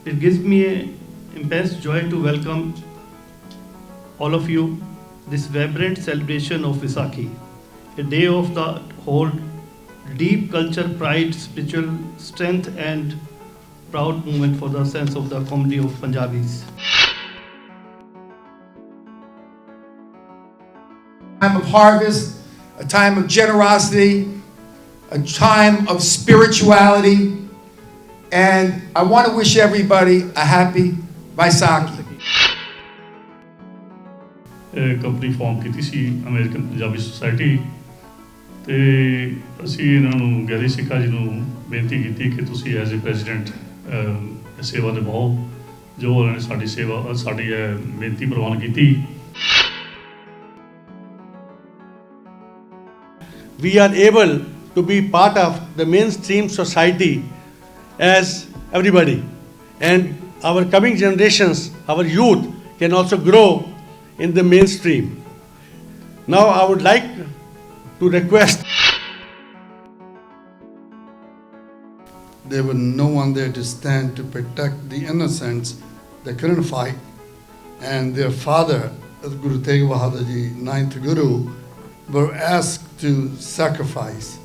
It gives me immense joy to welcome all of you this vibrant celebration of Vaisakhi, a day of the hold deep culture, pride, spiritual strength, and proud moment for the sense of the community of Punjabis. Time of harvest, a time of generosity, a time of spirituality, and I want to wish everybody a happy Vaisakhi. Company form ਕੀਤੀ ਸੀ American Punjabi society ਤੇ ਅਸੀਂ ਇਹਨਾਂ ਨੂੰ Garry ਸਿੱਖਾ ਜੀ ਨੂੰ ਬੇਨਤੀ ਕੀਤੀ ਕਿ ਤੁਸੀਂ ਐਜ਼ ਏ ਪ੍ਰੈਜ਼ੀਡੈਂਟ ਸੇਵਾ ਨਿਭਾਓ ਜੋ ਉਹਨਾਂ ਨੇ ਸਾਡੀ ਸੇਵਾ ਸਾਡੀ ਬੇਨਤੀ ਪ੍ਰਵਾਨ ਕੀਤੀ. We are able to be part of the mainstream society as everybody, and our coming generations, our youth can also grow in the mainstream. Now I would like to request. There was no one there to stand to protect the innocents. They couldn't fight. And their father, Guru Tegh Bahadur Ji, 9th Guru, were asked to sacrifice.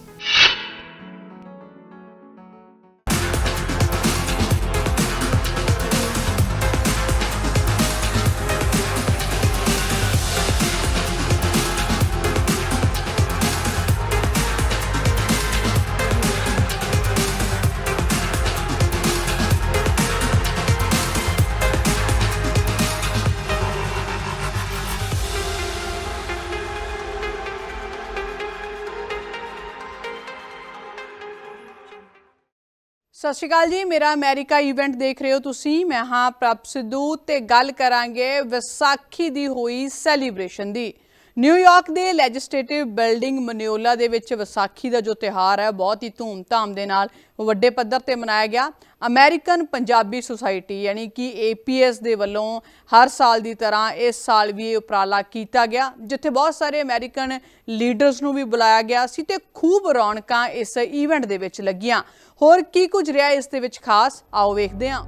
ਸਤਿ ਸ਼੍ਰੀ ਅਕਾਲ ਜੀ, ਮੇਰਾ America event ਦੇਖ ਰਹੇ ਹੋ ਤੁਸੀਂ। ਮੈਂ ਹਾਂ ਪ੍ਰਭ ਸਿੱਧੂ ਤੇ ਗੱਲ ਕਰਾਂਗੇ ਵਿਸਾਖੀ ਦੀ ਹੋਈ ਸੈਲੀਬ੍ਰੇਸ਼ਨ ਦੀ। ਨਿਊਯਾਰਕ ਦੇ ਲੈਜਿਸਲੇਟਿਵ ਬਿਲਡਿੰਗ ਮਨੀਓਲਾ ਦੇ ਵਿੱਚ ਵਿਸਾਖੀ ਦਾ ਜੋ ਤਿਉਹਾਰ ਹੈ ਬਹੁਤ ਹੀ ਧੂਮਧਾਮ ਦੇ ਨਾਲ ਵੱਡੇ ਪੱਧਰ ਤੇ ਮਨਾਇਆ ਗਿਆ। ਅਮਰੀਕਨ ਪੰਜਾਬੀ ਸੁਸਾਇਟੀ ਯਾਨੀ ਕਿ APS ਦੇ ਵੱਲੋਂ ਹਰ ਸਾਲ ਦੀ ਤਰ੍ਹਾਂ ਇਸ ਸਾਲ ਵੀ ਇਹ ਉਪਰਾਲਾ ਕੀਤਾ ਗਿਆ, ਜਿੱਥੇ ਬਹੁਤ ਸਾਰੇ ਅਮਰੀਕਨ ਲੀਡਰਸ ਨੂੰ ਵੀ ਬੁਲਾਇਆ ਗਿਆ ਸੀ ਤੇ ਖੂਬ ਰੌਣਕਾਂ ਇਸ ਇਵੈਂਟ ਦੇ ਵਿੱਚ ਲੱਗੀਆਂ। ਹੋਰ ਕੀ ਕੁਝ ਰਿਹਾ ਇਸ ਦੇ ਵਿੱਚ ਖਾਸ, ਆਓ ਵੇਖਦੇ ਹਾਂ।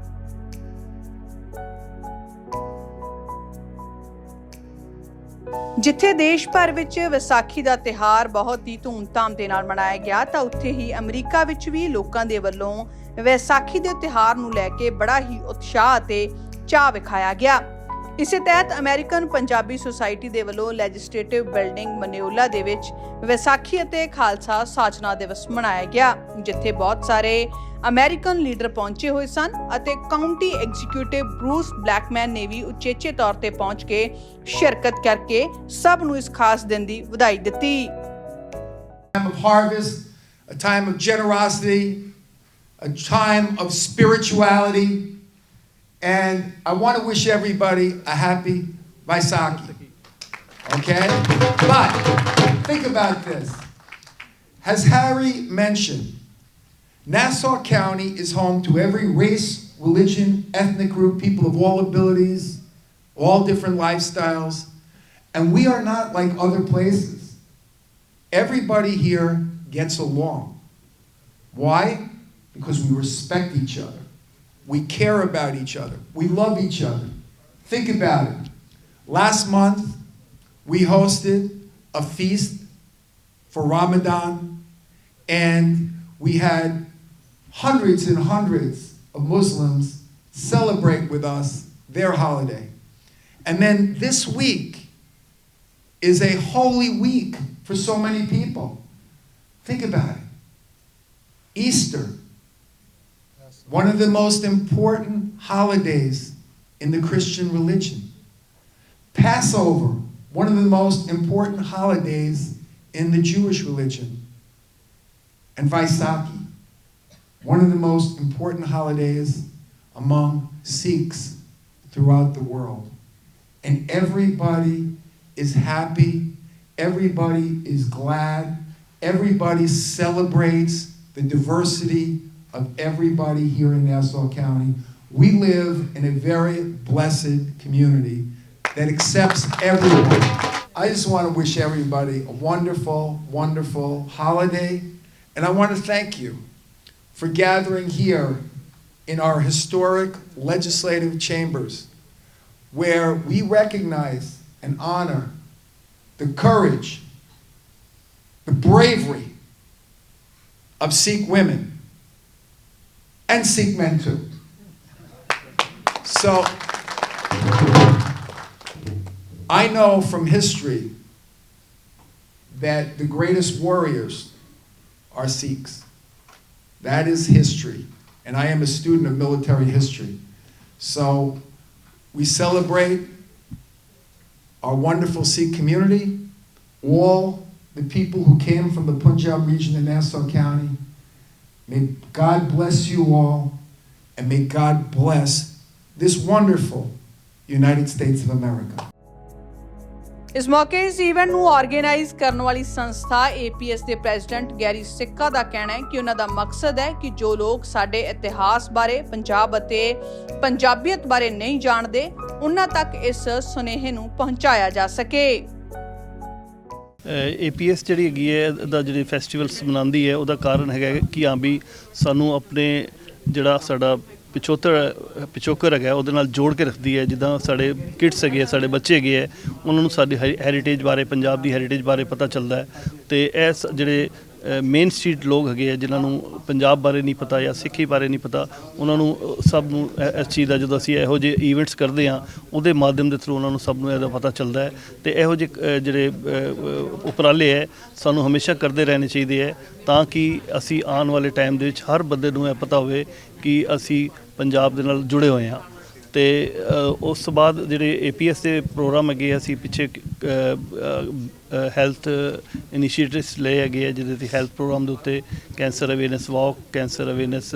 ਜਿੱਥੇ ਦੇਸ਼ ਭਰ ਵਿੱਚ ਵਿਸਾਖੀ ਦਾ ਤਿਉਹਾਰ ਬਹੁਤ ਹੀ ਧੂਮਧਾਮ ਦੇ ਨਾਲ ਮਨਾਇਆ ਗਿਆ, ਤਾਂ ਉੱਥੇ ਹੀ ਅਮਰੀਕਾ ਵਿੱਚ ਵੀ ਲੋਕਾਂ ਦੇ ਵੱਲੋਂ ਵਿਸਾਖੀ ਦੇ ਤਿਉਹਾਰ ਨੂੰ ਲੈ ਕੇ ਬੜਾ ਹੀ ਉਤਸ਼ਾਹ ਅਤੇ ਚਾਅ ਵਿਖਾਇਆ ਗਿਆ। ਇਸੇ ਤਹਿਤ ਅਮਰੀਕਨ ਪੰਜਾਬੀ ਸੁਸਾਇਟੀ ਦੇ ਵੱਲੋਂ ਲੈਜਿਸਲੇਟਿਵ ਬਿਲਡਿੰਗ ਮਨੀਓਲਾ ਦੇ ਵਿੱਚ ਵਿਸਾਖੀ ਅਤੇ ਖਾਲਸਾ ਸਾਜਨਾ ਦਿਵਸ ਮਨਾਇਆ ਗਿਆ, ਜਿੱਥੇ ਬਹੁਤ ਸਾਰੇ ਅਮਰੀਕਨ ਲੀਡਰ ਪਹੁੰਚੇ ਹੋਏ ਸਨ ਅਤੇ ਕਾਉਂਟੀ ਐਗਜ਼ੀਕਿਊਟਿਵ ਬਰੂਸ ਬਲੈਕਮੈਨ ਨੇ ਵੀ ਉਚੇਚੇ ਤੌਰ ਤੇ ਪਹੁੰਚ ਕੇ ਸ਼ਿਰਕਤ ਕਰਕੇ ਸਭ ਨੂੰ ਇਸ ਖਾਸ ਦਿਨ ਦੀ ਵਧਾਈ ਦਿੱਤੀ। Time of harvest, a time of generosity, a time of spirituality, and I want to wish everybody a happy Vaisakhi. Okay? But think about this. As Harry mentioned, Nassau County is home to every race, religion, ethnic group, people of all abilities, all different lifestyles, and we are not like other places. Everybody here gets along. Why? Because we respect each other. We care about each other. We love each other. Think about it. Last month, we hosted a feast for Ramadan, and we had hundreds and hundreds of Muslims celebrate with us their holiday. And then this week is a holy week for so many people. Think about it. Easter, one of the most important holidays in the Christian religion. Passover, one of the most important holidays in the Jewish religion. And Vaisakhi, one of the most important holidays among Sikhs throughout the world. And everybody is happy, everybody is glad, everybody celebrates the diversity of everybody here in Nassau County. We live in a very blessed community that accepts everyone. I just want to wish everybody a wonderful, wonderful holiday, and I want to thank you for gathering here in our historic legislative chambers, where we recognize and honor the courage, the bravery of Sikh women and Sikh men too. So I know from history that the greatest warriors are Sikhs. That is history. And I am a student of military history. So we celebrate our wonderful Sikh community, all the people who came from the Punjab region in Nassau County. May God bless you all, and may God bless this wonderful United States of America. ਇਸ ਮੌਕੇ ਇਸ event ਨੂੰ organise ਕਰਨ ਵਾਲੀ ਸੰਸਥਾ APS ਦੇ president Garry ਸਿੱਕਾ ਦਾ ਕਹਿਣਾ ਹੈ ਕਿ ਉਹਨਾਂ ਦਾ ਮਕਸਦ ਹੈ ਕਿ ਜੋ ਲੋਕ ਸਾਡੇ ਇਤਿਹਾਸ ਬਾਰੇ, ਪੰਜਾਬ ਅਤੇ ਪੰਜਾਬੀਅਤ ਬਾਰੇ ਨਹੀਂ ਜਾਣਦੇ, ਉਹਨਾਂ ਤੱਕ ਇਸ ਸੁਨੇਹੇ ਨੂੰ ਪਹੁੰਚਾਇਆ ਜਾ ਸਕੇ। APS ਜਿਹੜੀ ਹੈਗੀ ਹੈ ਦਾ ਜਿਹੜੇ ਫੈਸਟੀਵਲਸ ਮਨਾਉਂਦੀ ਹੈ, ਉਹਦਾ ਕਾਰਨ ਹੈਗਾ ਕਿ ਹਾਂ ਵੀ ਸਾਨੂੰ ਆਪਣੇ ਜਿਹੜਾ ਸਾਡਾ ਪਿਛੋਕਰ ਹੈਗਾ ਉਹਦੇ ਨਾਲ ਜੋੜ ਕੇ ਰੱਖਦੀ ਹੈ। ਜਿੱਦਾਂ ਸਾਡੇ ਕਿਡਸ ਹੈਗੇ, ਸਾਡੇ ਬੱਚੇ ਹੈਗੇ ਹੈ, ਉਹਨਾਂ ਨੂੰ ਸਾਡੀ ਹੈਰੀਟੇਜ ਬਾਰੇ, ਪੰਜਾਬ ਦੀ ਹੈਰੀਟੇਜ ਬਾਰੇ ਪਤਾ ਚੱਲਦਾ ਹੈ। ਅਤੇ ਇਹ ਜਿਹੜੇ ਮੇਨ ਸਟਰੀਟ ਲੋਕ ਹੈਗੇ ਆ ਜਿਨ੍ਹਾਂ ਨੂੰ ਪੰਜਾਬ ਬਾਰੇ ਨਹੀਂ ਪਤਾ ਜਾਂ ਸਿੱਖੀ ਬਾਰੇ ਨਹੀਂ ਪਤਾ, ਉਹਨਾਂ ਨੂੰ ਸਭ ਨੂੰ ਇਸ ਚੀਜ਼ ਦਾ ਜਦੋਂ ਅਸੀਂ ਇਹੋ ਜਿਹੇ ਈਵੈਂਟਸ ਕਰਦੇ ਹਾਂ ਉਹਦੇ ਮਾਧਿਅਮ ਦੇ ਥਰੂ ਉਹਨਾਂ ਨੂੰ ਸਭ ਨੂੰ ਇਹਦਾ ਪਤਾ ਚੱਲਦਾ ਹੈ। ਅਤੇ ਇਹੋ ਜਿਹੇ ਜਿਹੜੇ ਉਪਰਾਲੇ ਹੈ ਸਾਨੂੰ ਹਮੇਸ਼ਾ ਕਰਦੇ ਰਹਿਣੇ ਚਾਹੀਦੇ ਹੈ, ਤਾਂ ਕਿ ਅਸੀਂ ਆਉਣ ਵਾਲੇ ਟਾਈਮ ਦੇ ਵਿੱਚ ਹਰ ਬੰਦੇ ਨੂੰ ਇਹ ਪਤਾ ਹੋਵੇ ਕਿ ਅਸੀਂ ਪੰਜਾਬ ਦੇ ਨਾਲ ਜੁੜੇ ਹੋਏ ਹਾਂ। ਅਤੇ ਉਸ ਤੋਂ ਬਾਅਦ ਜਿਹੜੇ APS ਦੇ ਪ੍ਰੋਗਰਾਮ ਹੈਗੇ, ਅਸੀਂ ਪਿੱਛੇ ਹੈਲਥ ਇਨੀਸ਼ੀਏਟਿਵਸ ਲਏ ਹੈਗੇ ਆ, ਜਿਹਦੇ 'ਤੇ ਹੈਲਥ ਪ੍ਰੋਗਰਾਮ ਦੇ ਉੱਤੇ ਕੈਂਸਰ ਅਵੇਅਰਨੈਸ ਵਾਕ, ਕੈਂਸਰ ਅਵੇਅਰਨੈਸ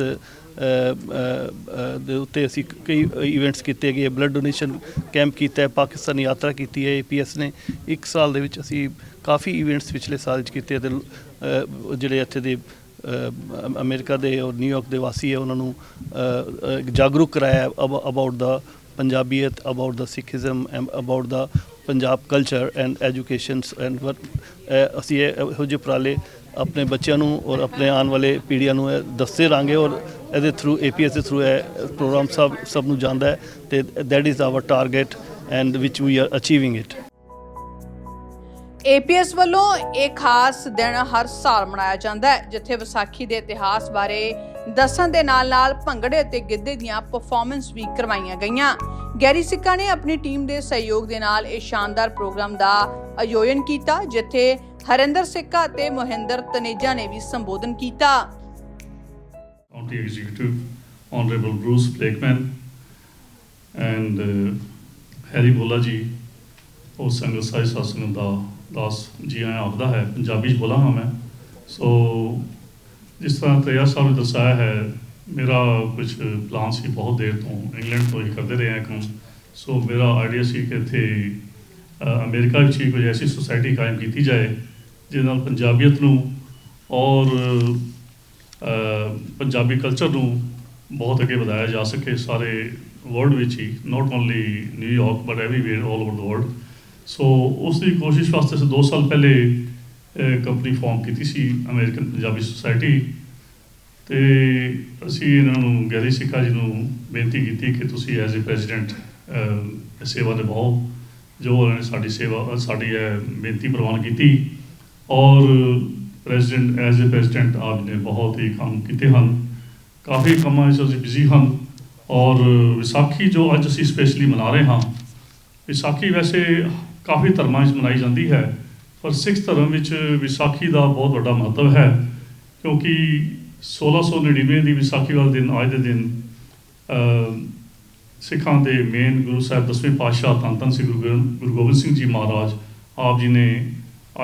ਦੇ ਉੱਤੇ ਅਸੀਂ ਕਈ ਇਵੈਂਟਸ ਕੀਤੇ ਹੈਗੇ। ਬਲੱਡ ਡੋਨੇਸ਼ਨ ਕੈਂਪ ਕੀਤਾ ਹੈ, ਪਾਕਿਸਤਾਨ ਯਾਤਰਾ ਕੀਤੀ ਹੈ APS ਨੇ। ਇੱਕ ਸਾਲ ਦੇ ਵਿੱਚ ਅਸੀਂ ਕਾਫੀ ਇਵੈਂਟਸ ਪਿਛਲੇ ਸਾਲ 'ਚ ਕੀਤੇ, ਅਤੇ ਜਿਹੜੇ ਇੱਥੇ ਦੇ ਅਮਰੀਕਾ ਦੇ ਔਰ ਨਿਊਯਾਰਕ ਦੇ ਵਾਸੀ ਹੈ ਉਹਨਾਂ ਨੂੰ ਜਾਗਰੂਕ ਕਰਾਇਆ ਅਬਾਊਟ ਦਾ ਪੰਜਾਬੀਅਤ, about the ਸਿੱਖਿਜ਼ਮ, about the Punjab culture and educations and ਅਸੀਂ ਇਹੋ ਜਿਹੇ ਉਪਰਾਲੇ ਆਪਣੇ ਬੱਚਿਆਂ ਨੂੰ ਔਰ ਆਪਣੇ ਆਉਣ ਵਾਲੇ ਪੀੜ੍ਹੀਆਂ ਨੂੰ ਦੱਸਦੇ ਰਹਾਂਗੇ, ਔਰ ਇਹਦੇ ਥਰੂ APS ਦੇ ਥਰੂ ਇਹ ਪ੍ਰੋਗਰਾਮ ਸਭ ਨੂੰ ਜਾਂਦਾ ਹੈ। ਅਤੇ that is our target and which we are achieving it. APS ਵੱਲੋਂ ਇਹ ਖਾਸ ਦਿਨ ਹਰ ਸਾਲ ਮਨਾਇਆ ਜਾਂਦਾ ਹੈ, ਜਿੱਥੇ ਵਿਸਾਖੀ ਦੇ ਇਤਿਹਾਸ ਬਾਰੇ ਦੱਸਣ ਦੇ ਨਾਲ ਭੰਗੜੇ ਅਤੇ ਗਿੱਧੇ ਦੀਆਂ ਪਰਫਾਰਮੈਂਸ ਵੀ ਕਰਵਾਈਆਂ ਗਈਆਂ। ਗੈਰੀ ਸਿੱਕਾ ਨੇ ਆਪਣੀ ਟੀਮ ਦੇ ਸਹਿਯੋਗ ਦੇ ਨਾਲ ਇਹ ਸ਼ਾਨਦਾਰ ਪ੍ਰੋਗਰਾਮ ਦਾ ਆਯੋਜਨ ਕੀਤਾ, ਜਿੱਥੇ ਹਰਿੰਦਰ ਸਿੱਕਾ ਅਤੇ ਮੋਹਿੰਦਰ ਤਨੇਜਾ ਨੇ ਵੀ ਸੰਬੋਧਨ ਕੀਤਾ। County Executive Honorable Bruce Blakeman and Harry Bola ji, ਉਹ ਸੰਗਤ ਸਾਈ ਸਾਸਨ ਦਾ ਦਾਸ ਜੀ ਆਇਆ ਆਖਦਾ ਹੈ। ਪੰਜਾਬੀ 'ਚ ਬੋਲਾਂਗਾ ਮੈਂ। ਸੋ ਜਿਸ ਤਰ੍ਹਾਂ ਤੇਜਾ ਸਾਹਿਬ ਨੇ ਦਰਸਾਇਆ ਹੈ, ਮੇਰਾ ਕੁਝ ਪਲਾਨ ਸੀ ਬਹੁਤ ਦੇਰ ਤੋਂ, ਇੰਗਲੈਂਡ ਤੋਂ ਹੀ ਕਰਦੇ ਰਹੇ ਹਾਂ ਕੰਮ। ਸੋ ਮੇਰਾ ਆਈਡੀਆ ਸੀ ਕਿ ਇੱਥੇ ਅਮਰੀਕਾ ਵਿੱਚ ਹੀ ਕੁਝ ਐਸੀ ਸੁਸਾਇਟੀ ਕਾਇਮ ਕੀਤੀ ਜਾਏ ਜਿਹਦੇ ਨਾਲ ਪੰਜਾਬੀਅਤ ਨੂੰ ਔਰ ਪੰਜਾਬੀ ਕਲਚਰ ਨੂੰ ਬਹੁਤ ਅੱਗੇ ਵਧਾਇਆ ਜਾ ਸਕੇ ਸਾਰੇ ਵਰਲਡ ਵਿੱਚ ਹੀ, not only New York but everywhere all over the world. So ਉਸ ਦੀ ਕੋਸ਼ਿਸ਼ ਵਾਸਤੇ ਅਸੀਂ 2 ਸਾਲ ਪਹਿਲੇ ਕੰਪਨੀ ਫਾਰਮ ਕੀਤੀ ਸੀ, ਅਮਰੀਕਨ ਪੰਜਾਬੀ ਸੁਸਾਇਟੀ। ਅਤੇ ਅਸੀਂ ਇਹਨਾਂ ਨੂੰ ਗੈਰੀ ਸਿੱਕਾ ਜੀ ਨੂੰ ਬੇਨਤੀ ਕੀਤੀ ਕਿ ਤੁਸੀਂ ਐਜ਼ ਏ ਪ੍ਰੈਜ਼ੀਡੈਂਟ ਸੇਵਾ ਨਿਭਾਓ, ਜੋ ਉਹਨਾਂ ਨੇ ਸਾਡੀ ਇਹ ਬੇਨਤੀ ਪ੍ਰਵਾਨ ਕੀਤੀ। ਔਰ ਪ੍ਰੈਜ਼ੀਡੈਂਟ ਐਜ਼ ਏ ਪ੍ਰੈਜ਼ੀਡੈਂਟ ਆਪ ਨੇ ਬਹੁਤ ਹੀ ਕੰਮ ਕੀਤੇ ਹਨ, ਕਾਫੀ ਕੰਮਾਂ ਵਿੱਚ ਅਸੀਂ ਬਿਜ਼ੀ ਹਨ। ਔਰ ਵਿਸਾਖੀ ਜੋ ਅੱਜ ਅਸੀਂ ਸਪੈਸ਼ਲੀ ਮਨਾ ਰਹੇ ਹਾਂ, ਵਿਸਾਖੀ ਵੈਸੇ ਕਾਫੀ ਧਰਮਾਂ ਵਿੱਚ ਮਨਾਈ ਜਾਂਦੀ ਹੈ, ਪਰ ਸਿੱਖ ਧਰਮ ਵਿੱਚ ਵਿਸਾਖੀ ਦਾ ਬਹੁਤ ਵੱਡਾ ਮਹੱਤਵ ਹੈ, ਕਿਉਂਕਿ 1699 ਦੀ ਵਿਸਾਖੀ ਵਾਲੇ ਦਿਨ, ਅੱਜ ਦੇ ਦਿਨ ਸਿੱਖਾਂ ਦੇ ਮੇਨ ਗੁਰੂ ਸਾਹਿਬ 10ਵੇਂ ਪਾਤਸ਼ਾਹ ਧੰਨ ਧੰਨ ਸ੍ਰੀ ਗੁਰੂ ਗੋਬਿੰਦ ਸਿੰਘ ਜੀ ਮਹਾਰਾਜ ਆਪ ਜੀ ਨੇ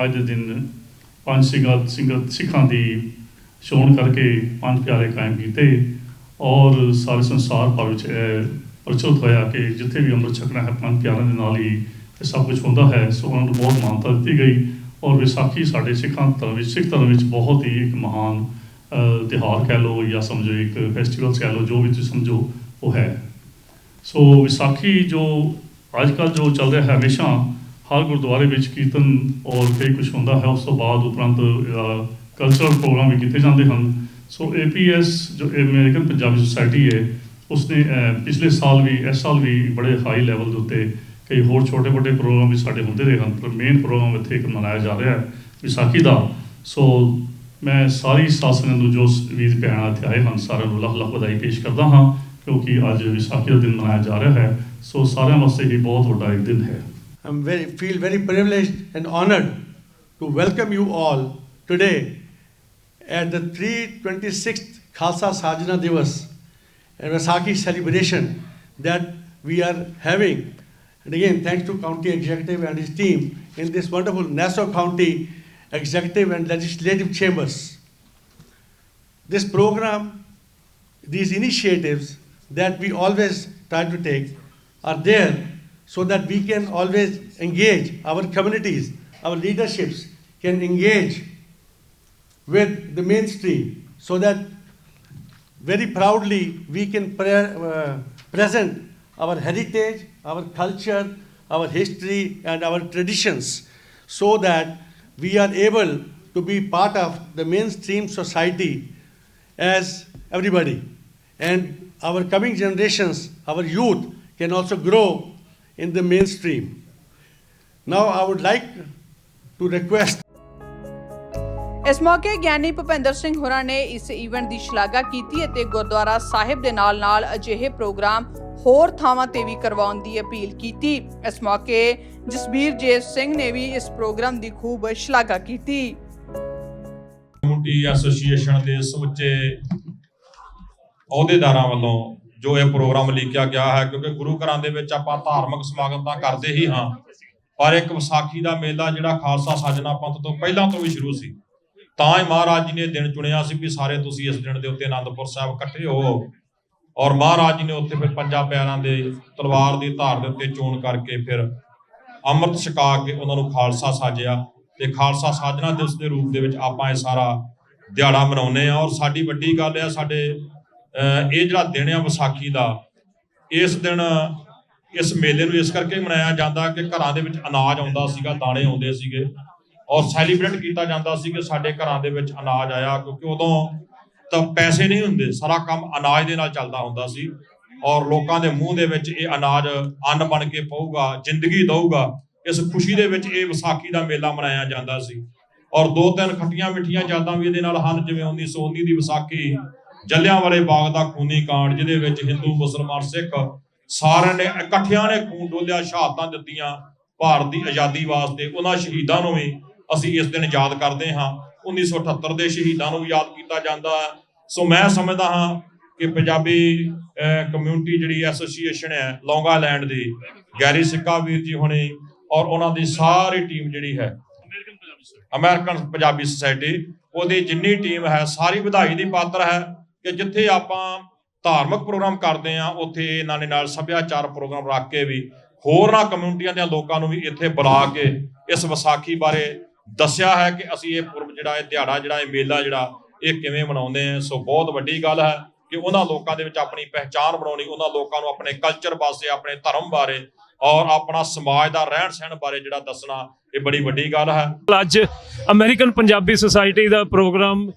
ਅੱਜ ਦੇ ਦਿਨ 5 ਸਿੱਖਾਂ ਦੀ ਚੋਣ ਕਰਕੇ 5 ਪਿਆਰੇ ਕਾਇਮ ਕੀਤੇ। ਔਰ ਸਾਰੇ ਸੰਸਾਰ ਭਰ ਵਿੱਚ ਪ੍ਰਚਲਿਤ ਹੋਇਆ ਕਿ ਜਿੱਥੇ ਵੀ ਅੰਮ੍ਰਿਤ ਛਕਣਾ ਹੈ 5 ਪਿਆਰਿਆਂ ਦੇ ਨਾਲ ਹੀ ਇਹ ਸਭ ਕੁਝ ਹੁੰਦਾ ਹੈ। ਸੋ ਉਹਨਾਂ ਨੂੰ ਬਹੁਤ ਮਾਨਤਾ ਦਿੱਤੀ ਗਈ। ਔਰ ਵਿਸਾਖੀ ਸਾਡੇ ਸਿੱਖ ਧਰਮ ਵਿੱਚ ਬਹੁਤ ਹੀ ਇੱਕ ਮਹਾਨ ਤਿਉਹਾਰ ਕਹਿ ਲਓ ਜਾਂ ਸਮਝੋ ਇੱਕ ਫੈਸਟੀਵਲ ਕਹਿ ਲਓ, ਜੋ ਵੀ ਤੁਸੀਂ ਸਮਝੋ ਉਹ ਹੈ। ਸੋ ਵਿਸਾਖੀ ਜੋ ਅੱਜ ਕੱਲ੍ਹ ਜੋ ਚੱਲ ਰਿਹਾ ਹੈ, ਹਮੇਸ਼ਾ ਹਰ ਗੁਰਦੁਆਰੇ ਵਿੱਚ ਕੀਰਤਨ ਔਰ ਕਈ ਕੁਛ ਹੁੰਦਾ ਹੈ। ਉਸ ਤੋਂ ਬਾਅਦ ਉਪਰੰਤ ਕਲਚਰਲ ਪ੍ਰੋਗਰਾਮ ਵੀ ਕੀਤੇ ਜਾਂਦੇ ਹਨ। सो APS जो अमेरिकन पंजाबी सोसाइटी है उसने पिछले साल भी इस साल भी बड़े हाई लैवल के उत्ते कई होर छोटे मोटे प्रोग्राम भी साढ़े होंदे रहे हैं, पर मेन प्रोग्राम इत्थे एक मनाया जा रहा है विसाखी का। सो मैं सारी साथ संगत जो वीर भैन इत्थे आए हैं सारिਆਂ ਨੂੰ ਲੱਖ ਲੱਖ ਵਧਾਈ पेश करता हाँ, क्योंकि अज विसाखी का दिन मनाया जा रहा है। सो सारिਆਂ वास्ते ही बहुत बड़ा एक दिन है। I feel very privileged and honored to welcome you all today at the 326th Khalsa Sajna Divas and Vaisakhi celebration that we are having. And again, thanks to County Executive and his team in this wonderful Nassau County Executive and Legislative Chambers. This program, these initiatives that we always try to take are there so that we can always engage our communities, our leaderships can engage with the mainstream so that very proudly we can present our heritage, our culture, our history and our traditions so that we are able to be part of the mainstream society as everybody. And our coming generations, our youth can also grow in the mainstream. Now I would like to request ਇਸ ਮੌਕੇ ਗਿਆਨੀ ਭੁਪਿੰਦਰ ਸਿੰਘ ਹੋਰਾਂ ਨੇ ਇਸ event ਦੀ ਸ਼ਲਾਘਾ ਕੀਤੀ ਅਤੇ ਗੁਰਦੁਆਰਾ ਸਾਹਿਬ ਦੇ ਨਾਲ ਅਜਿਹੇ ਪ੍ਰੋਗਰਾਮ ਹੋਰ ਥਾਵਾਂ ਤੇ ਵੀ ਕਰਵਾਉਣ ਦੀ ਅਪੀਲ ਕੀਤੀ। ਇਸ ਮੌਕੇ ਜਸਬੀਰ ਸਿੰਘ ਨੇ ਵੀ ਇਸ ਪ੍ਰੋਗਰਾਮ ਦੀ ਖੂਬ ਸ਼ਲਾਘਾ ਕੀਤੀ। ਕਮਿਊਨਿਟੀ ਐਸੋਸੀਏਸ਼ਨ ਦੇ ਸਮੁੱਚੇ ਅਹੁਦੇਦਾਰਾਂ ਵੱਲੋਂ ਜੋ ਇਹ ਪ੍ਰੋਗਰਾਮ ਲਿਖਿਆ ਗਿਆ ਹੈ, ਕਿਉਂਕਿ ਗੁਰੂ ਘਰਾਂ ਦੇ ਵਿੱਚ ਆਪਾਂ ਧਾਰਮਿਕ ਸਮਾਗਮ ਤਾਂ ਕਰਦੇ ਹੀ ਹਾਂ, ਪਰ ਇੱਕ ਵਿਸਾਖੀ ਦਾ ਮੇਲਾ ਜਿਹੜਾ ਖਾਲਸਾ ਸਾਜਨਾ ਪੰਥ ਤੋਂ ਪਹਿਲਾਂ ਤੋਂ ਵੀ ਸ਼ੁਰੂ ਸੀ, ਤਾਂ ਹੀ ਮਹਾਰਾਜ ਜੀ ਨੇ ਦਿਨ ਚੁਣਿਆ ਸੀ ਵੀ ਸਾਰੇ ਤੁਸੀਂ ਇਸ ਦਿਨ ਦੇ ਉੱਤੇ ਆਨੰਦਪੁਰ ਸਾਹਿਬ ਇਕੱਠੇ ਹੋ, ਔਰ ਮਹਾਰਾਜ ਜੀ ਨੇ ਉੱਥੇ ਫਿਰ ਪੰਜਾਂ ਪਿਆਰਿਆਂ ਦੇ ਤਲਵਾਰ ਦੀ ਧਾਰ ਦੇ ਉੱਤੇ ਚੋਣ ਕਰਕੇ ਫਿਰ ਅੰਮ੍ਰਿਤ ਛਕਾ ਕੇ ਉਹਨਾਂ ਨੂੰ ਖਾਲਸਾ ਸਾਜਿਆ ਤੇ ਖਾਲਸਾ ਸਾਜਨਾ ਦਿਵਸ ਦੇ ਰੂਪ ਦੇ ਵਿੱਚ ਆਪਾਂ ਇਹ ਸਾਰਾ ਦਿਹਾੜਾ ਮਨਾਉਂਦੇ ਹਾਂ। ਔਰ ਸਾਡੀ ਵੱਡੀ ਗੱਲ ਹੈ, ਸਾਡੇ ਇਹ ਜਿਹੜਾ ਦਿਨ ਆ ਵਿਸਾਖੀ ਦਾ, ਇਸ ਦਿਨ ਇਸ ਮੇਲੇ ਨੂੰ ਇਸ ਕਰਕੇ ਮਨਾਇਆ ਜਾਂਦਾ ਕਿ ਘਰਾਂ ਦੇ ਵਿੱਚ ਅਨਾਜ ਆਉਂਦਾ ਸੀਗਾ, ਦਾਣੇ ਆਉਂਦੇ ਸੀਗੇ ਔਰ ਸੈਲੀਬ੍ਰੇਟ ਕੀਤਾ ਜਾਂਦਾ ਸੀ ਕਿ ਸਾਡੇ ਘਰਾਂ ਦੇ ਵਿੱਚ ਅਨਾਜ ਆਇਆ, ਕਿਉਂਕਿ ਉਦੋਂ ਤਾਂ ਪੈਸੇ ਨਹੀਂ ਹੁੰਦੇ, ਸਾਰਾ ਕੰਮ ਅਨਾਜ ਦੇ ਨਾਲ ਚੱਲਦਾ ਹੁੰਦਾ ਸੀ ਔਰ ਲੋਕਾਂ ਦੇ ਮੂੰਹ ਦੇ ਵਿੱਚ ਇਹ ਅਨਾਜ ਅੰਨ ਬਣ ਕੇ ਪਊਗਾ, ਜ਼ਿੰਦਗੀ ਦਊਗਾ। ਇਸ ਖੁਸ਼ੀ ਦੇ ਵਿੱਚ ਇਹ ਵਿਸਾਖੀ ਦਾ ਮੇਲਾ ਮਨਾਇਆ ਜਾਂਦਾ ਸੀ ਔਰ ਦੋ ਤਿੰਨ ਖੱਟੀਆਂ ਮਿੱਠੀਆਂ ਯਾਦਾਂ ਵੀ ਇਹਦੇ ਨਾਲ ਹਨ, ਜਿਵੇਂ 1919 ਦੀ ਵਿਸਾਖੀ, ਜਲਿਆਂਵਾਲੇ ਬਾਗ ਦਾ ਖੂਨੀ ਕਾਂਡ, ਜਿਹਦੇ ਵਿੱਚ ਹਿੰਦੂ ਮੁਸਲਮਾਨ ਸਿੱਖ ਸਾਰਿਆਂ ਨੇ ਇਕੱਠਿਆਂ ਨੇ ਖੂਨ ਡੋਲਿਆ, ਸ਼ਹਾਦਤਾਂ ਦਿੱਤੀਆਂ ਭਾਰਤ ਦੀ ਆਜ਼ਾਦੀ ਵਾਸਤੇ। ਉਹਨਾਂ ਸ਼ਹੀਦਾਂ ਨੂੰ ਵੀ ਅਸੀਂ ਇਸ ਦਿਨ ਯਾਦ ਕਰਦੇ ਹਾਂ। 1978 ਦੇ ਸ਼ਹੀਦਾਂ ਨੂੰ ਯਾਦ ਕੀਤਾ ਜਾਂਦਾ ਹੈ। ਸੋ ਮੈਂ ਸਮਝਦਾ ਹਾਂ ਕਿ ਪੰਜਾਬੀ ਕਮਿਊਨਿਟੀ ਜਿਹੜੀ ਐਸੋਸੀਏਸ਼ਨ ਹੈ ਲੌਂਗਾਲੈਂਡ ਦੀ, ਗੈਰੀ ਸਿੱਕਾ ਵੀਰ ਜੀ ਹੋਣੀ ਔਰ ਉਹਨਾਂ ਦੀ ਸਾਰੀ ਟੀਮ ਜਿਹੜੀ ਹੈ ਅਮਰੀਕਨ ਪੰਜਾਬੀ ਸੁਸਾਇਟੀ, ਉਹਦੀ ਜਿੰਨੀ ਟੀਮ ਹੈ ਸਾਰੀ ਵਧਾਈ ਦੀ ਪਾਤਰ ਹੈ ਕਿ ਜਿੱਥੇ ਆਪਾਂ ਧਾਰਮਿਕ ਪ੍ਰੋਗਰਾਮ ਕਰਦੇ ਹਾਂ ਉੱਥੇ ਇਹਨਾਂ ਨੇ ਨਾਲ ਸੱਭਿਆਚਾਰ ਪ੍ਰੋਗਰਾਮ ਰੱਖ ਕੇ ਵੀ ਹੋਰਨਾਂ ਕਮਿਊਨਿਟੀਆਂ ਦੇ ਲੋਕਾਂ ਨੂੰ ਵੀ ਇੱਥੇ ਬੁਲਾ ਕੇ ਇਸ ਵਿਸਾਖੀ ਬਾਰੇ ਦੱਸਿਆ ਹੈ ਕਿ ਅਸੀਂ ਇਹ ਪੁਰਬ ਜਿਹੜਾ ਇਹ ਦਿਹਾੜਾ ਜਿਹੜਾ ਇਹ ਮੇਲਾ ਜਿਹੜਾ ਇਹ ਕਿਵੇਂ ਮਨਾਉਂਦੇ ਹਾਂ। ਸੋ ਬਹੁਤ ਵੱਡੀ ਗੱਲ ਹੈ ਕਿ ਉਹਨਾਂ ਲੋਕਾਂ ਦੇ ਵਿੱਚ ਆਪਣੀ ਪਹਿਚਾਣ ਬਣਾਉਣੀ, ਉਹਨਾਂ ਲੋਕਾਂ ਨੂੰ ਆਪਣੇ ਕਲਚਰ ਵਾਸਤੇ, ਆਪਣੇ ਧਰਮ ਬਾਰੇ ਔਰ ਆਪਣਾ ਸਮਾਜ ਦਾ ਰਹਿਣ ਸਹਿਣ ਬਾਰੇ ਜਿਹੜਾ ਦੱਸਣਾ, ਇਹ ਬੜੀ ਵੱਡੀ ਗੱਲ ਹੈ। ਅੱਜ ਅਮਰੀਕਨ ਪੰਜਾਬੀ ਸੁਸਾਇਟੀ ਦਾ ਪ੍ਰੋਗਰਾਮ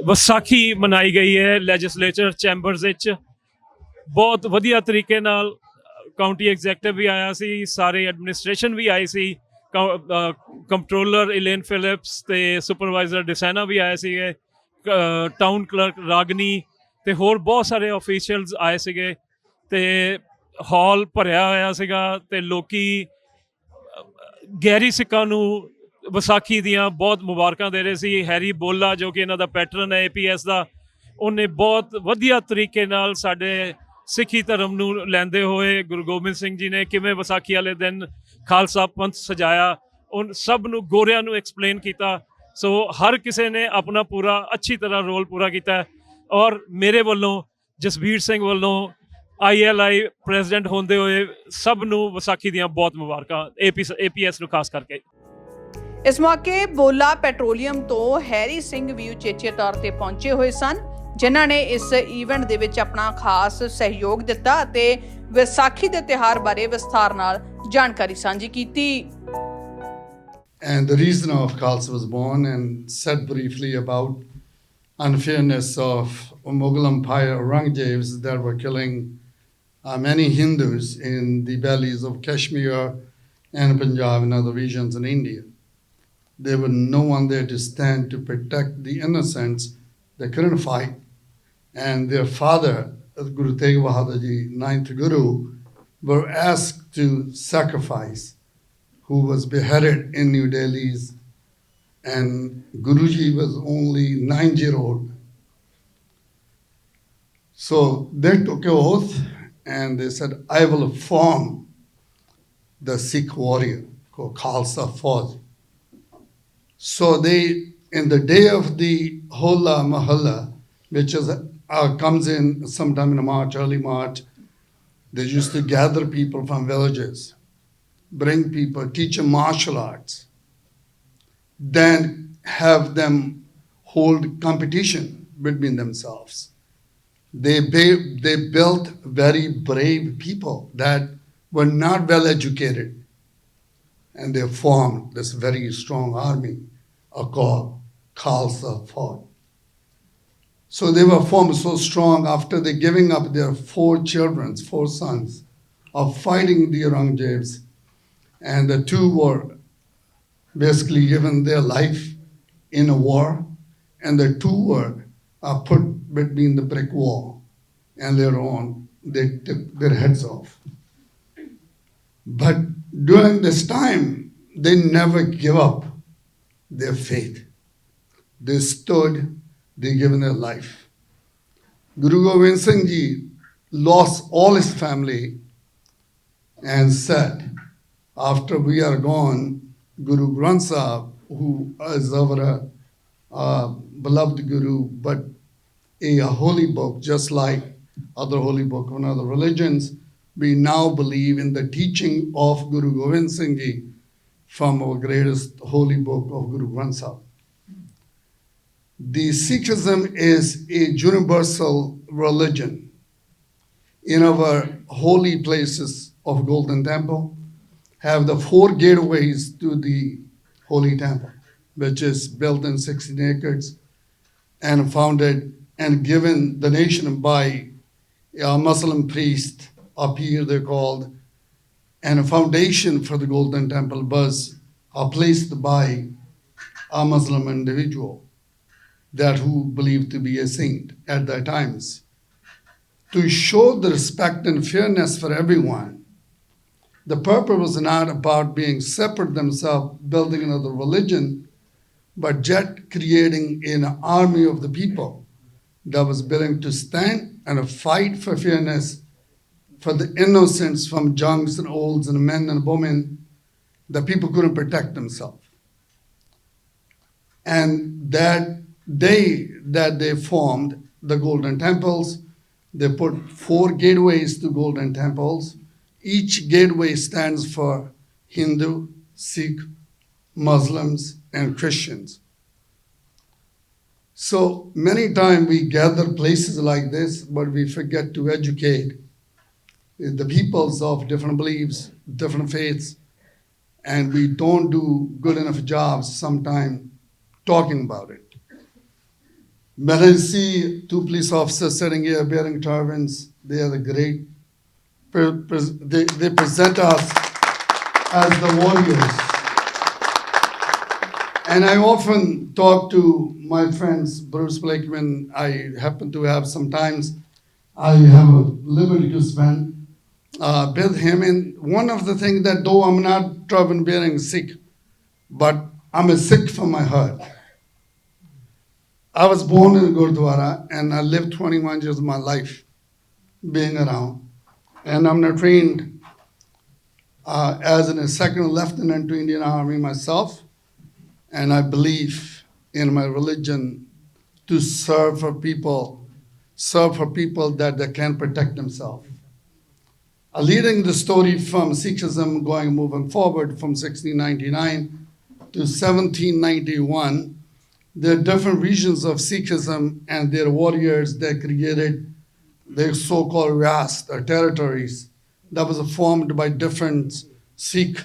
ਵਿਸਾਖੀ ਮਨਾਈ ਗਈ ਹੈ ਲੈਜਿਸਲੇਚਰ ਚੈਂਬਰਸ ਵਿੱਚ। ਬਹੁਤ ਵਧੀਆ ਤਰੀਕੇ ਨਾਲ ਕਾਊਂਟੀ ਐਗਜ਼ੈਕਟਿਵ ਵੀ ਆਇਆ ਸੀ, ਸਾਰੇ ਐਡਮਿਨਿਸਟ੍ਰੇਸ਼ਨ ਵੀ ਆਈ ਸੀ, ਕੰਟਰੋਲਰ ਇਲੇਨ ਫਿਲਿਪਸ ਤੇ ਸੁਪਰਵਾਈਜ਼ਰ ਡਿਸੈਨਾ ਵੀ ਆਏ ਸੀਗੇ, ਟਾਊਨ ਕਲਰਕ ਰਾਗਨੀ ਤੇ ਹੋਰ ਬਹੁਤ ਸਾਰੇ ਆਫੀਸ਼ੀਅਲਸ ਆਏ ਸੀਗੇ ਤੇ ਹਾਲ ਭਰਿਆ ਹੋਇਆ ਸੀਗਾ ਤੇ ਲੋਕੀ ਗੈਰੀ ਸਿੱਕਾਂ ਨੂੰ ਵਿਸਾਖੀ ਦੀਆਂ ਬਹੁਤ ਮੁਬਾਰਕਾਂ ਦੇ ਰਹੇ ਸੀ। ਹੈਰੀ ਬੋਲਾ ਜੋ ਕਿ ਇਹਨਾਂ ਦਾ ਪੈਟਰਨ ਹੈ APS ਦਾ, ਉਹਨੇ ਬਹੁਤ ਵਧੀਆ ਤਰੀਕੇ ਨਾਲ ਸਾਡੇ ਸਿੱਖੀ ਧਰਮ ਨੂੰ ਲੈਂਦੇ ਹੋਏ ਗੁਰੂ ਗੋਬਿੰਦ ਸਿੰਘ ਜੀ ਨੇ ਕਿਵੇਂ ਵਿਸਾਖੀ ਵਾਲੇ ਦਿਨ ਖਾਲਸਾ ਪੰਥ ਸਜਾਇਆ, ਉਨ ਸਭ ਨੂੰ ਗੋਰਿਆਂ ਨੂੰ ਐਕਸਪਲੇਨ ਕੀਤਾ। ਸੋ ਹਰ ਕਿਸੇ ਨੇ ਆਪਣਾ ਪੂਰਾ ਅੱਛੀ ਤਰ੍ਹਾਂ ਰੋਲ ਪੂਰਾ ਕੀਤਾ ਔਰ ਮੇਰੇ ਵੱਲੋਂ ਜਸਬੀਰ ਸਿੰਘ ਵੱਲੋਂ ILI ਪ੍ਰੈਜ਼ੀਡੈਂਟ ਹੁੰਦੇ ਹੋਏ ਸਭ ਨੂੰ ਵਿਸਾਖੀ ਦੀਆਂ ਬਹੁਤ ਮੁਬਾਰਕਾਂ, APS ਨੂੰ ਖਾਸ ਕਰਕੇ। ਇਸ ਮੌਕੇ ਬੋਲਾ ਪੈਟਰੋਲੀਅਮ ਤੋਂ ਹੈਰੀ ਸਿੰਘ ਵੀ ਉਚੇਚੇ ਤੌਰ ਤੇ ਪਹੁੰਚੇ ਹੋਏ ਸਨ, ਜਿਨ੍ਹਾਂ ਨੇ ਇਸ ਇਵੈਂਟ ਦੇ ਵਿੱਚ ਆਪਣਾ ਖਾਸ ਸਹਿਯੋਗ ਦਿੱਤਾ ਅਤੇ ਵਿਸਾਖੀ ਦੇ ਤਿਉਹਾਰ ਬਾਰੇ ਵਿਸਥਾਰ ਨਾਲ ਜਾਣਕਾਰੀ ਸਾਂਝੀ ਕੀਤੀ। And the reason of Khalsa was born, and said briefly about unfairness of Mughal Empire Aurangzebs that were killing many Hindus in the valleys of Kashmir and Punjab and other regions in India. There was no one there to stand to protect the innocents. They couldn't fight. And their father, Guru Tegh Bahadur Ji, ninth Guru, were asked to sacrifice, who was beheaded in New Delhi. And Guruji was only 9-year-old. So they took an oath and they said, I will form the Sikh warrior called Khalsa Fauj. So they, in the day of the Hola Mahalla, which is comes in sometime in March, early March, they used to gather people from villages, bring people, teach them martial arts, then have them hold competition between themselves. They built very brave people that were not well educated, and they formed this very strong army called Khalsa Fauj. So they were formed so strong after they giving up their 4 sons, of fighting the Aurangzebs, and the 2 were basically given their life in a war, and the 2 were put between the brick wall, and later on they took their heads off. But during this time, they never give up their faith. They stood, they given their life. Guru Gobind Singh Ji lost all his family and said, after we are gone, Guru Granth Sahib, who is our beloved Guru, but a holy book, just like other holy book of other religions, we now believe in the teaching of Guru Gobind Singh Ji from our greatest holy book of Guru Granth Sahib. The Sikhism is a universal religion. In our holy places of Golden Temple, have the 4 gateways to the Holy Temple, which is built in 16 acres and founded and given the nation by a Muslim priest, a peer they're called, and a foundation for the Golden Temple was placed by a Muslim individual that who believed to be a saint at that times. To show the respect and fairness for everyone, the purpose was not about being separate themselves, building another religion, but yet creating an army of the people that was willing to stand and fight for fairness for the innocents from junks and olds and men and women. The people couldn't protect themselves. And that day that they formed the Golden Temples, they put 4 gateways to Golden Temples. Each gateway stands for Hindu, Sikh, Muslims, and Christians. So many times we gather places like this, but we forget to educate the peoples of different beliefs, different faiths, and we don't do good enough jobs sometimes talking about it. When I see 2 police officers sitting here wearing turbans, they are the great, they present us as the warriors. And I often talk to my friends, Bruce Blake, when I happen to have sometimes, I have a liberty to spend with him. And one of the things that though I'm not turban bearing Sikh, but I'm a Sikh from my heart. I was born in Gurdwara and I lived 21 years of my life being around. And I'm now trained as a second lieutenant to Indian Army myself. And I believe in my religion to serve for people that they can protect themselves. Leading the story from Sikhism moving forward from 1699 to 1791, there are different regions of Sikhism and their warriors that created their so-called Riast, or territories, that was formed by different Sikh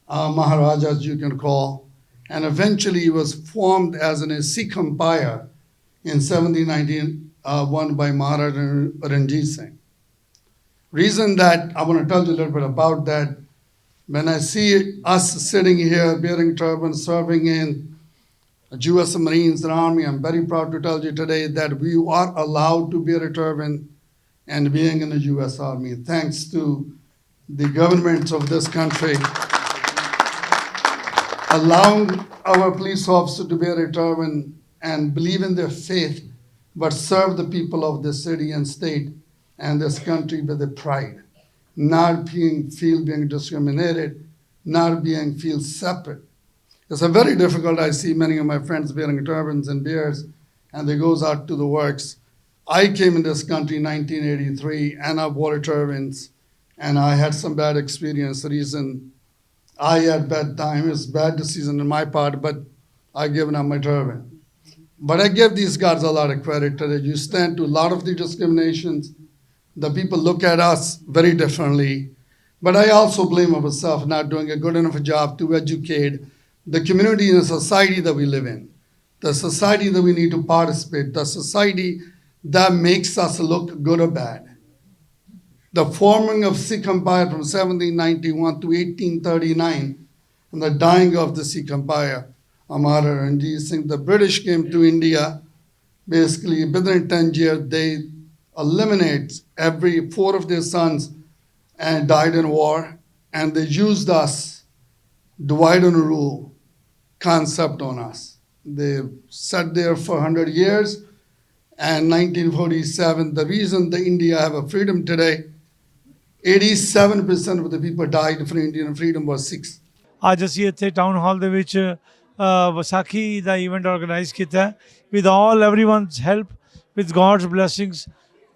Maharajas, you can call, and eventually it was formed as a Sikh empire in 1791 by Maharaja Ranjit Singh. Reason that I want to tell you a little bit about that, when I see us sitting here wearing turbans, serving in U.S. Marines and Army, I'm very proud to tell you today that we are allowed to wear a turban and being in the U.S. Army, thanks to the governments of this country allowing our police officers to wear a turban and believe in their faith, but serve the people of this city and state and this country with a pride, not being discriminated, not being feel separate. It's a very difficult. I see many of my friends wearing turbans and beards, and they goes out to the works. I came in this country in 1983, and I wore turbans, and I had some bad experience. The reason I had bad time, it's bad decision on my part, but I given up my turban. But I give these guys a lot of credit today. You stand to a lot of the discriminations. The people look at us very differently. But I also blame myself not doing a good enough job to educate the community and the society that we live in, the society that we need to participate, the society that makes us look good or bad. The forming of Sikh Empire from 1791 to 1839 and the dying of the Sikh Empire, Maharaja Ranjit Singh, the British came to India. Basically, within 10 years, they eliminate every 4 of their sons and died in war, and they used us, divide and rule concept on us. They sat there for 100 years, and 1947, the reason the India have a freedom today, 87% of the people died for Indian freedom was Sikhs. ਅੱਜ ਅਸੀਂ ਇੱਥੇ town hall ਦੇ ਵਿੱਚ ਵਿਸਾਖੀ ਦਾ event organise ਕੀਤਾ with all everyone's help with God's blessings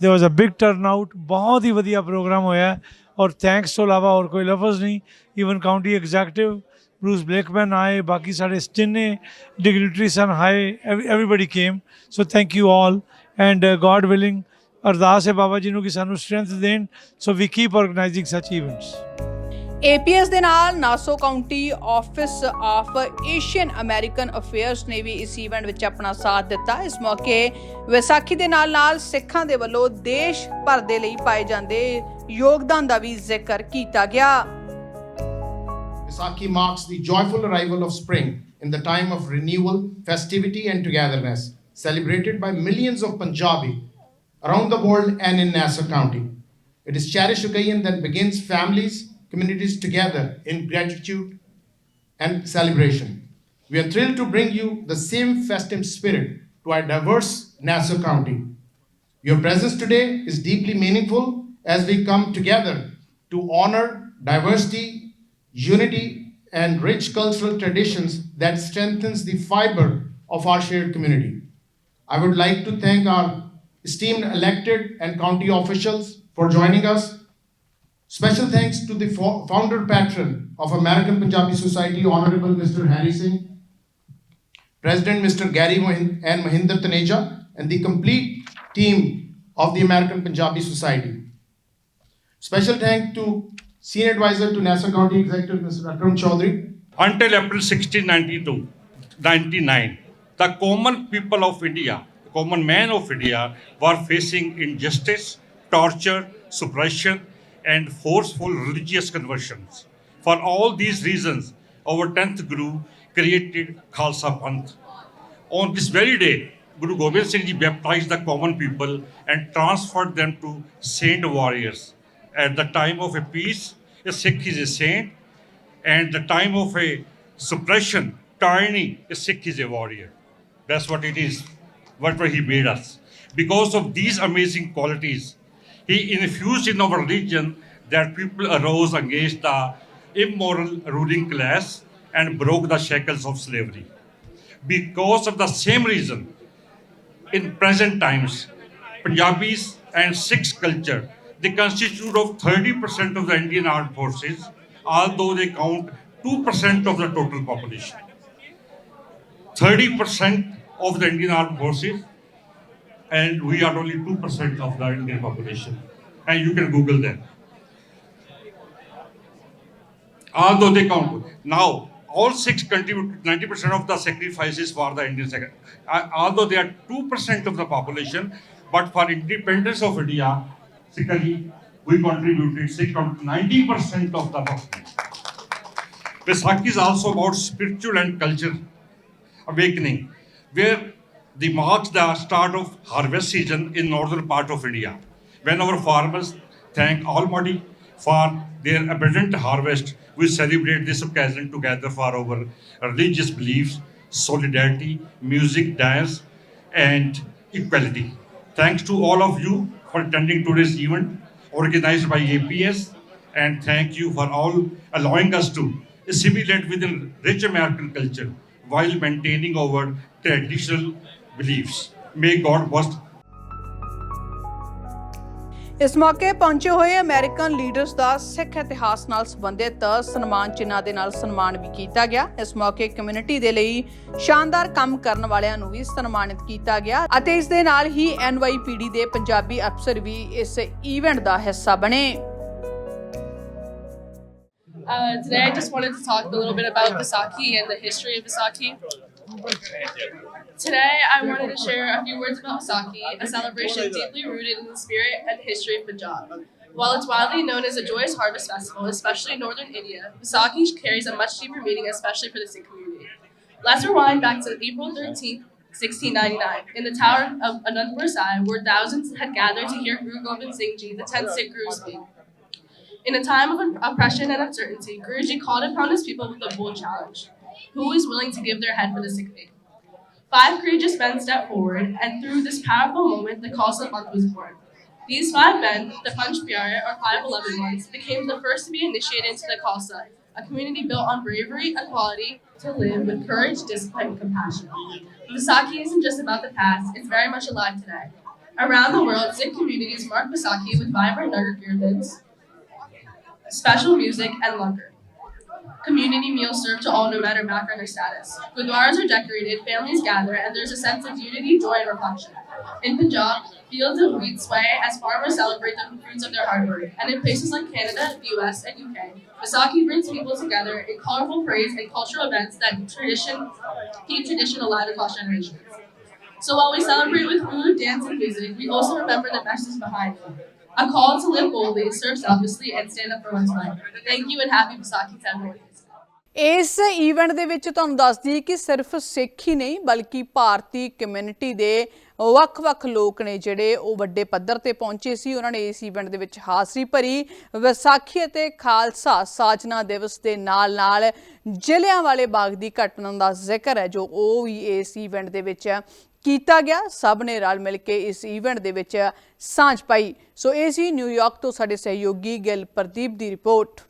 there was a big turnout बहुत ही ਵਧੀਆ ਪ੍ਰੋਗਰਾਮ ਹੋਇਆ ਔਰ ਥੈਂਕਸ ਤੋਂ ਇਲਾਵਾ ਹੋਰ ਕੋਈ ਲਫ਼ਜ਼ ਨਹੀਂ even county executive Bruce Blakeman ਆਏ ਬਾਕੀ ਸਾਡੇ ਜਿੰਨੇ ਡਿਗਨਿਟਰੀ ਸਨ ਆਏ everybody came so thank you all and God willing ਅਰਦਾਸ ਹੈ ਬਾਬਾ ਜੀ ਨੂੰ ਕਿ ਸਾਨੂੰ ਸਟਰੈਂਥ ਦੇਣ so we keep organising such events APS ਦੇ ਨਾਲ Nassau county office of Asian American affairs ਨੇ ਵੀ ਇਸ ਇਵੈਂਟ ਵਿੱਚ ਆਪਣਾ ਸਾਥ ਦਿੱਤਾ। ਇਸ ਮੌਕੇ ਵਿਸਾਖੀ ਦੇ ਨਾਲ ਸਿੱਖਾਂ ਦੇ ਵੱਲੋਂ ਦੇਸ਼ ਭਰ ਦੇ ਲਈ ਪਾਏ ਜਾਂਦੇ ਯੋਗਦਾਨ ਦਾ ਵੀ ਜ਼ਿਕਰ ਕੀਤਾ ਗਿਆ। Vaisakhi marks the joyful arrival of spring in the time of renewal, festivity and togetherness, celebrated by millions of Punjabi around the world and in Nassau County. It is cherished occasion that begins families, communities together in gratitude and celebration. We are thrilled to bring you the same festive spirit to our diverse Nassau County. Your presence today is deeply meaningful as we come together to honor diversity, unity, and rich cultural traditions that strengthens the fiber of our shared community. I would like to thank our esteemed elected and county officials for joining us. Special thanks to the founder patron of American Punjabi Society, Honorable Mr. Harry Singh, President Mr. Gary and Mahinder Taneja, and the complete team of the American Punjabi Society. Special thanks to Senior Advisor to Nassau County Executive Mr. Akram Chaudhary. Until April 1699, the common people of India, the common man of India, were facing injustice, torture, suppression, and forceful religious conversions. For all these reasons, our 10th Guru created Khalsa Panth. On this very day, Guru Gobind Singh Ji baptized the common people and transferred them to saint warriors. At the time of a peace, a Sikh is a saint, and the time of a suppression, tyranny, a Sikh is a warrior. That's what it is, what he made us. Because of these amazing qualities, he infused in our religion that people arose against the immoral ruling class and broke the shackles of slavery. Because of the same reason, in present times, Punjabis and Sikh culture, they constitute of 30% of the Indian armed forces, although they count 2% of the total population. 30% of the Indian armed forces, and we are only 2% of the Indian population. And you can Google them. Although they count. Now, all six contribute 90% of the sacrifices for the Indian sector. Although they are 2% of the population, but for independence of India, Sikhari, we contributed 90% of the population. Vaisakhi is also about spiritual and culture awakening, where they marks the start of harvest season in northern part of India, when our farmers thank Almighty for their abundant harvest. We celebrate this occasion together for our religious beliefs, solidarity, music, dance, and equality. Thanks to all of you for attending today's event organized by APS, and thank you for all allowing us to assimilate within rich American culture while maintaining our traditional beliefs. May God bless. ਇਸ ਮੌਕੇ ਪਹੁੰਚੇ ਹੋਏ American leaders ਦਾ ਸਿੱਖ ਇਤਿਹਾਸ ਨਾਲ ਸੰਬੰਧਿਤ ਸਨਮਾਨ ਚਿੰਨ੍ਹਾਂ ਦੇ ਨਾਲ ਸਨਮਾਨ ਵੀ ਕੀਤਾ ਗਿਆ। ਇਸ ਮੌਕੇ ਕਮਿਊਨਿਟੀ ਦੇ ਲਈ ਸ਼ਾਨਦਾਰ ਕੰਮ ਕਰਨ ਵਾਲਿਆਂ ਨੂੰ ਵੀ ਸਨਮਾਨਿਤ ਕੀਤਾ ਗਿਆ ਅਤੇ ਇਸ ਦੇ ਨਾਲ ਹੀ NYPD ਦੇ ਪੰਜਾਬੀ ਅਫਸਰ ਵੀ ਇਸ ਇਵੈਂਟ ਦਾ ਹਿੱਸਾ ਬਣੇ। Today I just wanted to talk a little bit about Vaisakhi and the history of Vaisakhi. Today I wanted to share a few words about Vaisakhi, a celebration deeply rooted in the spirit and history of Punjab. While it's widely known as a joyous harvest festival, especially in northern India, Vaisakhi carries a much deeper meaning, especially for the Sikh community. Let's rewind back to April 13th, 1699, in the tower of Anandpur Sahib, where thousands had gathered to hear Guru Gobind Singh Ji, the 10th Sikh Guru, speak. In a time of oppression and uncertainty, Guruji called upon his people with a bold challenge: who is willing to give their head for the Sikh faith? 5 courageous men stepped forward, and through this powerful moment, the Khalsa Panth was born. These 5 men, the Panch Pyare, or 5 beloved ones, became the first to be initiated into the Khalsa, a community built on bravery, equality, to live with courage, discipline, and compassion. Vaisakhi isn't just about the past; it's very much alive today. Around the world, Sikh communities mark Vaisakhi with vibrant Nagar Kirtans, special music, and langar. Community meals served to all no matter background or status. Gurdwaras are decorated, families gather, and there's a sense of unity, joy, and reflection. In Punjab, fields of wheat sway as farmers celebrate the fruits of their hard work. And in places like Canada, the US, and UK, Vaisakhi brings people together in colorful parades and cultural events that keep tradition alive across generations. So while we celebrate with food, dance, and music, we also remember the message behind it. A call to live boldly, serve selflessly, and stand up for one's right. Thank you and happy Vaisakhi to everyone. ਇਸ event ਦੇ ਵਿੱਚ ਤੁਹਾਨੂੰ ਦੱਸ ਦਈਏ ਕਿ ਸਿਰਫ ਸਿੱਖ ਹੀ ਨਹੀਂ ਬਲਕਿ ਭਾਰਤੀ ਕਮਿਊਨਿਟੀ ਦੇ ਵੱਖ-ਵੱਖ ਲੋਕ ਨੇ ਜਿਹੜੇ ਉਹ ਵੱਡੇ ਪੱਧਰ ਤੇ ਪਹੁੰਚੇ ਸੀ। ਉਹਨਾਂ ਨੇ ਇਸ ਇਵੈਂਟ ਦੇ ਵਿੱਚ ਹਾਜ਼ਰੀ ਭਰੀ। ਵਿਸਾਖੀ ਅਤੇ ਖਾਲਸਾ ਸਾਜਨਾ ਦਿਵਸ ਦੇ ਨਾਲ-ਨਾਲ ਜਲਿਆਂਵਾਲੇ ਬਾਗ ਦੀ ਘਟਨਾ ਦਾ ਜ਼ਿਕਰ ਹੈ ਜੋ ਉਹ ਵੀ ਇਸ ਇਵੈਂਟ ਦੇ ਵਿੱਚ ਕੀਤਾ ਗਿਆ। ਸਭ ਨੇ ਰਲ ਮਿਲ ਕੇ ਇਸ ਇਵੈਂਟ ਦੇ ਵਿੱਚ ਸਾਂਝ ਪਾਈ। ਸੋ ਇਹ ਸੀ ਨਿਊਯਾਰਕ ਤੋਂ ਸਾਡੇ ਸਹਿਯੋਗੀ ਗਿਲ ਪ੍ਰਦੀਪ ਦੀ ਰਿਪੋਰਟ।